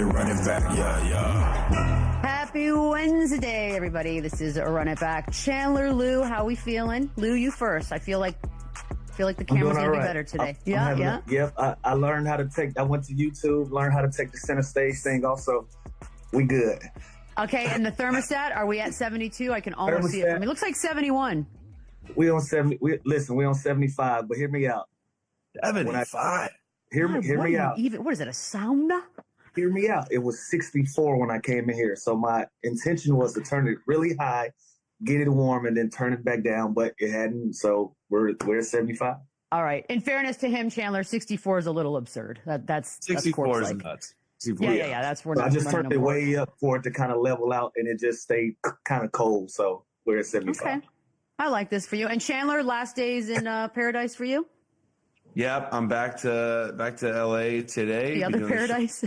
to run it back. Yeah. Happy Wednesday, everybody. This is Run It Back. Chandler, Lou, how we feeling? Lou, you first. I feel like the camera's gonna be better today. Yep. I learned how to I went to YouTube, learned how to take the center stage thing off, so we good. Okay, and the thermostat, are we at 72? I can almost see it. I mean, it looks like 71. We on 70. We on 75, but hear me out. 75. Hear me out. What is it, a sauna? Hear me out. It was 64 when I came in here, so my intention was to turn it really high, get it warm, and then turn it back down, but it hadn't, so we're at 75. All right. In fairness to him, Chandler, 64 is a little absurd. That's 64 is nuts. Yeah. That's where I just turned it way up for it to kind of level out, and it just stayed kind of cold, so we're at 75. Okay. I like this for you. And Chandler, last days in paradise for you? Yep, I'm back to LA today. The other paradise?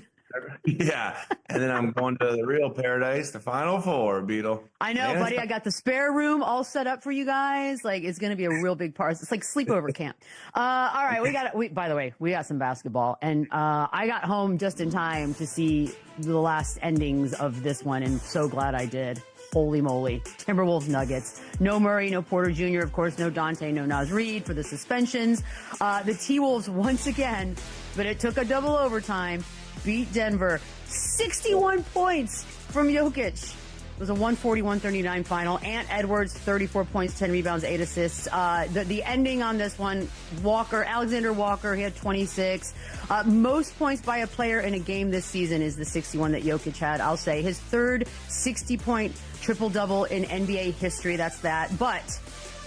Yeah, and then I'm going to the real paradise, the Final Four, Beetle. I know, buddy. I got the spare room all set up for you guys. Like, it's going to be a real big part. It's like sleepover camp. All right, by the way, we got some basketball, and I got home just in time to see the last endings of this one, and so glad I did. Holy moly. Timberwolves Nuggets. No Murray, no Porter Jr., of course, no Dante, no Naz Reid for the suspensions. The T-Wolves once again, but it took a double overtime, beat Denver. 61 points from Jokic. It was a 140-139 final. Ant Edwards, 34 points, 10 rebounds, 8 assists. The ending on this one, Alexander Walker, he had 26. Most points by a player in a game this season is the 61 that Jokic had. I'll say his third 60-point triple-double in NBA history. That's that. But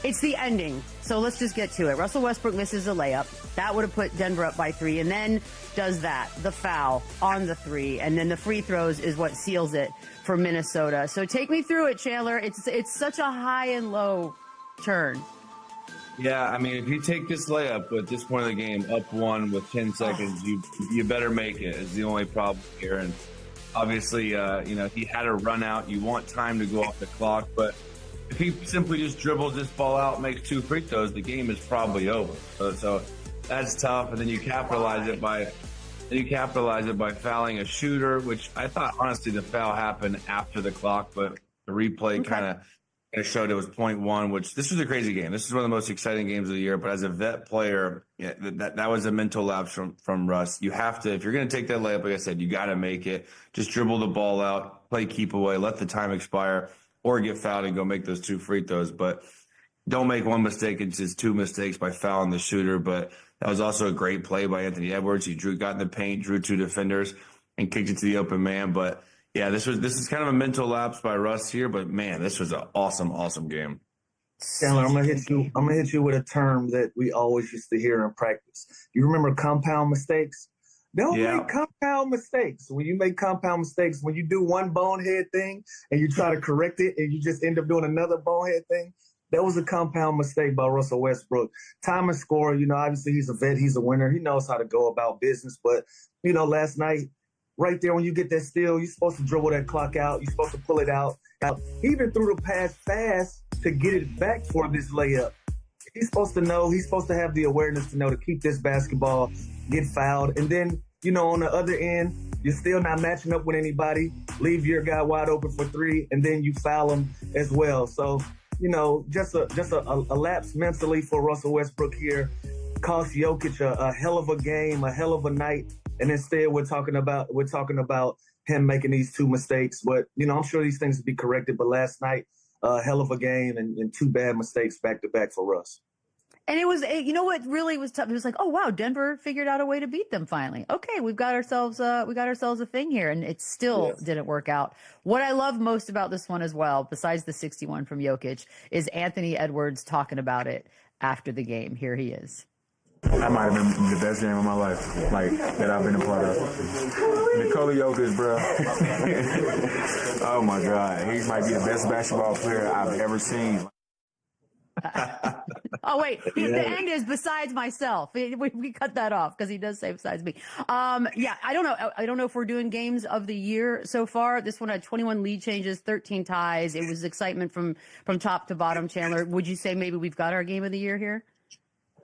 it's the ending. So let's just get to it. Russell Westbrook misses a layup. That would have put Denver up by 3. And then does that, the foul on the 3. And then the free throws is what seals it for Minnesota. So take me through it, Chandler. It's such a high and low turn. Yeah, I mean, if you take this layup at this point of the game, up 1 with 10 seconds, you better make it is the only problem here. And obviously, he had a run out. You want time to go off the clock, but if he simply just dribbles this ball out, makes 2 free throws, the game is probably over. So that's tough. And then you capitalize it by fouling a shooter, which I thought honestly the foul happened after the clock, but the replay kind of showed it was 0.1. Which this was a crazy game. This is one of the most exciting games of the year. But as a vet player, that was a mental lapse from Russ. You have to, if you're going to take that layup, like I said, you got to make it. Just dribble the ball out, play keep away, let the time expire, or get fouled and go make those 2 free throws. But don't make one mistake. It's just 2 mistakes by fouling the shooter. But that was also a great play by Anthony Edwards. He got in the paint, drew 2 defenders, and kicked it to the open man. But yeah, this is kind of a mental lapse by Russ here. But man, this was an awesome game. Chandler, I'm gonna hit you with a term that we always used to hear in practice. You remember compound mistakes? Don't make compound mistakes. When you make compound mistakes, when you do one bonehead thing and you try to correct it and you just end up doing another bonehead thing, that was a compound mistake by Russell Westbrook. Time and score, obviously he's a vet, he's a winner. He knows how to go about business. But, last night, right there when you get that steal, you're supposed to dribble that clock out. You're supposed to pull it out. He even threw the pass fast to get it back for this layup. He's supposed to know. He's supposed to have the awareness to know to keep this basketball, get fouled. And then, on the other end, you're still not matching up with anybody. Leave your guy wide open for 3, and then you foul him as well. So, just a lapse mentally for Russell Westbrook here. Cost Jokic a hell of a game, a hell of a night. And instead we're talking about him making these 2 mistakes. But, I'm sure these things will be corrected. But last night, a hell of a game and 2 bad mistakes back to back for Russ. And it was, what really was tough? It was like, oh wow, Denver figured out a way to beat them finally. Okay, we got ourselves a thing here, and it still didn't work out. What I love most about this one as well, besides the 61 from Jokic, is Anthony Edwards talking about it after the game. Here he is. That might have been the best game of my life, that I've been a part of. Nikola Jokic, bro. Oh my God, he might be the best basketball player I've ever seen. Oh wait, the end is besides myself. We cut that off because he does say besides me. I don't know if we're doing games of the year so far. This one had 21 lead changes, 13 ties. It was excitement from top to bottom. Chandler, would you say maybe we've got our game of the year here?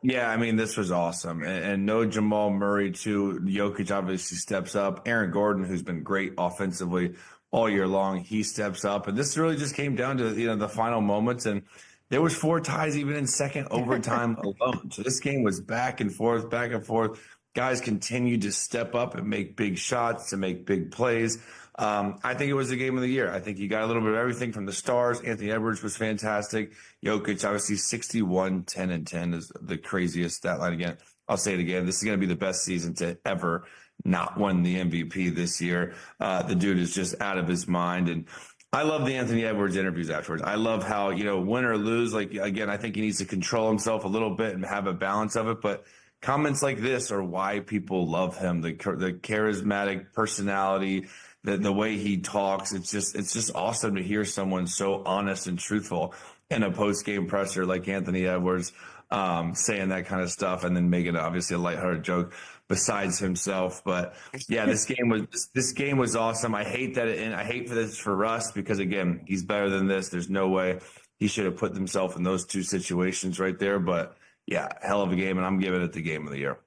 Yeah, I mean, this was awesome. And no Jamal Murray, too. Jokic obviously steps up. Aaron Gordon, who's been great offensively all year long, he steps up. And this really just came down to, the final moments. And there was 4 ties even in second overtime alone. So this game was back and forth, back and forth. Guys continued to step up and make big shots and make big plays. I think it was the game of the year. I think you got a little bit of everything from the stars. Anthony Edwards was fantastic. Jokic, obviously 61, 10, and 10 is the craziest stat line again. I'll say it again. This is going to be the best season to ever not win the MVP this year. The dude is just out of his mind. And I love the Anthony Edwards interviews afterwards. I love how, win or lose, again, I think he needs to control himself a little bit and have a balance of it. But comments like this are why people love him. The charismatic personality, the way he talks, it's just awesome to hear someone so honest and truthful in a post-game presser like Anthony Edwards saying that kind of stuff and then making it obviously a lighthearted joke besides himself. But yeah, this game was awesome. I hate that I hate for this for Russ because again, he's better than this. There's no way he should have put himself in those 2 situations right there. But yeah, hell of a game, and I'm giving it the game of the year.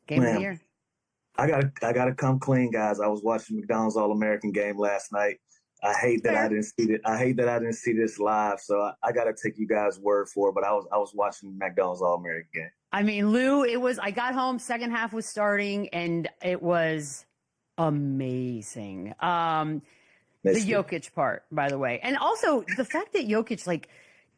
Game of the year. I gotta come clean, guys. I was watching McDonald's All-American game last night. I hate that I didn't see it. I hate that I didn't see this live. So I gotta take you guys' word for it. But I was watching McDonald's All-American game. I mean, Lou, I got home, second half was starting, and it was amazing. The Jokic part, by the way. And also the fact that Jokic,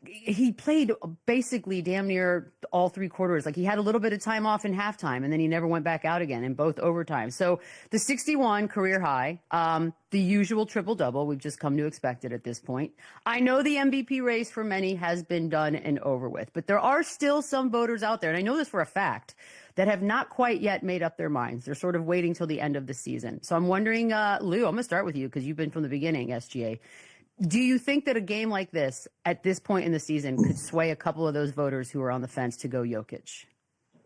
he played basically damn near all 3 quarters. He had a little bit of time off in halftime, and then he never went back out again in both overtimes. So the 61 career high, the usual triple-double, we've just come to expect it at this point. I know the MVP race for many has been done and over with, but there are still some voters out there, and I know this for a fact, that have not quite yet made up their minds. They're sort of waiting till the end of the season. So I'm wondering, Lou, I'm going to start with you because you've been from the beginning, SGA. Do you think that a game like this, at this point in the season, could sway a couple of those voters who are on the fence to go Jokic?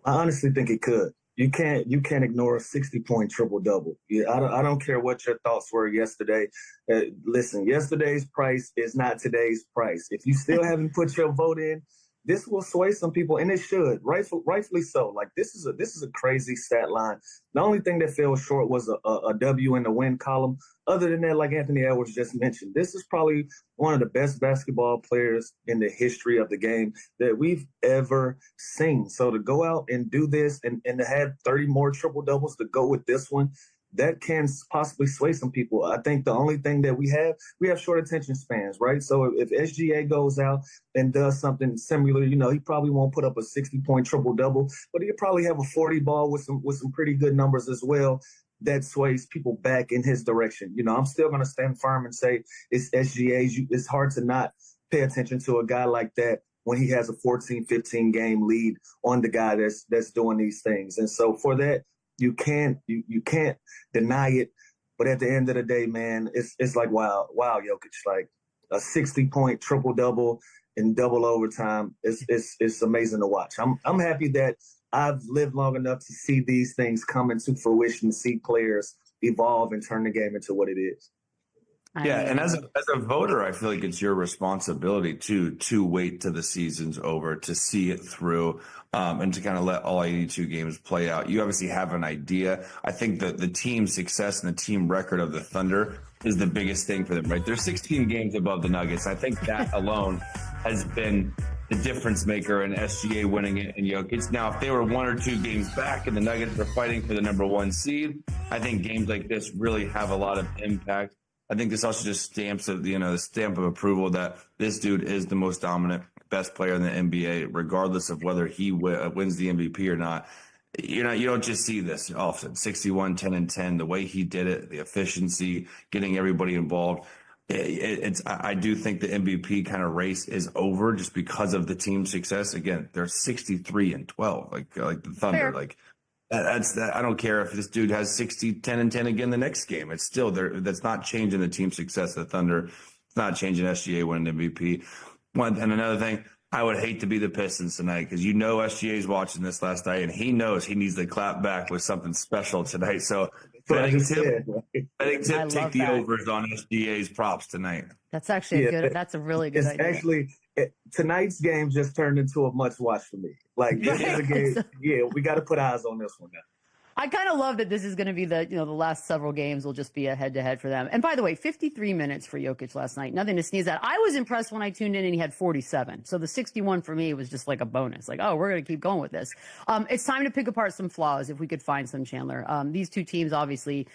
I honestly think it could. You can't ignore a 60-point triple-double. Yeah, I don't care what your thoughts were yesterday. Listen, yesterday's price is not today's price. If you still haven't put your vote in, this will sway some people, and it should, rightfully so. This is a crazy stat line. The only thing that fell short was a W in the win column. Other than that, like Anthony Edwards just mentioned, this is probably one of the best basketball players in the history of the game that we've ever seen. So to go out and do this and to have 30 more triple doubles to go with this one, that can possibly sway some people. I think the only thing that we have short attention spans, right? So if SGA goes out and does something similar, he probably won't put up a 60-point triple-double, but he'll probably have a 40 ball with some pretty good numbers as well. That sways people back in his direction. I'm still going to stand firm and say it's SGA's. It's hard to not pay attention to a guy like that when he has a 14, 15 game lead on the guy that's doing these things. And so for that, you can't deny it. But at the end of the day, man, it's like, wow, Jokic, a 60-point triple-double in double overtime. It's amazing to watch. I'm happy that I've lived long enough to see these things come into fruition, see players evolve and turn the game into what it is. Yeah, and as a voter, I feel like it's your responsibility to wait till the season's over, to see it through, and to kind of let all 82 games play out. You obviously have an idea. I think that the team success and the team record of the Thunder is the biggest thing for them, right? They're 16 games above the Nuggets. I think that alone has been the difference maker in SGA winning it and Jokic. Now, if they were 1 or 2 games back and the Nuggets were fighting for the number 1 seed, I think games like this really have a lot of impact. I think this also just stamps the stamp of approval that this dude is the most dominant, best player in the NBA, regardless of whether he wins the MVP or not. You don't just see this often. 61, 10, and 10, the way he did it, the efficiency, getting everybody involved. I do think the MVP kind of race is over just because of the team success. Again, they're 63 and 12, like the Thunder. Fair. I don't care if this dude has 60, 10, and 10 again the next game. It's still there. That's not changing the team success of the Thunder. It's not changing SGA winning MVP. And another thing, I would hate to be the Pistons tonight because SGA's watching this last night and he knows he needs to clap back with something special tonight. So betting tip, take the overs on SGA's props tonight. That's actually that's a really good idea. tonight's game just turned into a much watch for me. Like, this is a game. Yeah, we got to put eyes on this one now. I kind of love that this is going to be the last several games will just be a head-to-head for them. And by the way, 53 minutes for Jokic last night. Nothing to sneeze at. I was impressed when I tuned in and he had 47. So the 61 for me was just like a bonus. Like, oh, we're going to keep going with this. It's time to pick apart some flaws if we could find some, Chandler. These two teams, obviously,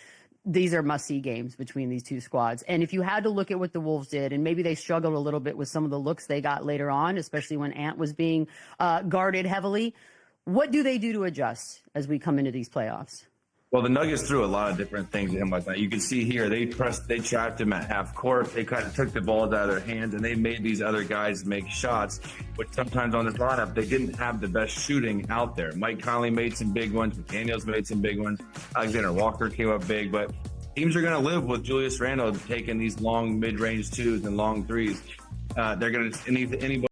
these are must-see games between these two squads. And if you had to look at what the Wolves did, and maybe they struggled a little bit with some of the looks they got later on, especially when Ant was being guarded heavily, what do they do to adjust as we come into these playoffs? Well, the Nuggets threw a lot of different things at him last night. You can see here, they trapped him at half court. They kind of took the ball out of their hands, and they made these other guys make shots, which sometimes on this lineup, they didn't have the best shooting out there. Mike Conley made some big ones. McDaniels made some big ones. Alexander Walker came up big, but teams are going to live with Julius Randle taking these long mid-range twos and long threes. They're going to anybody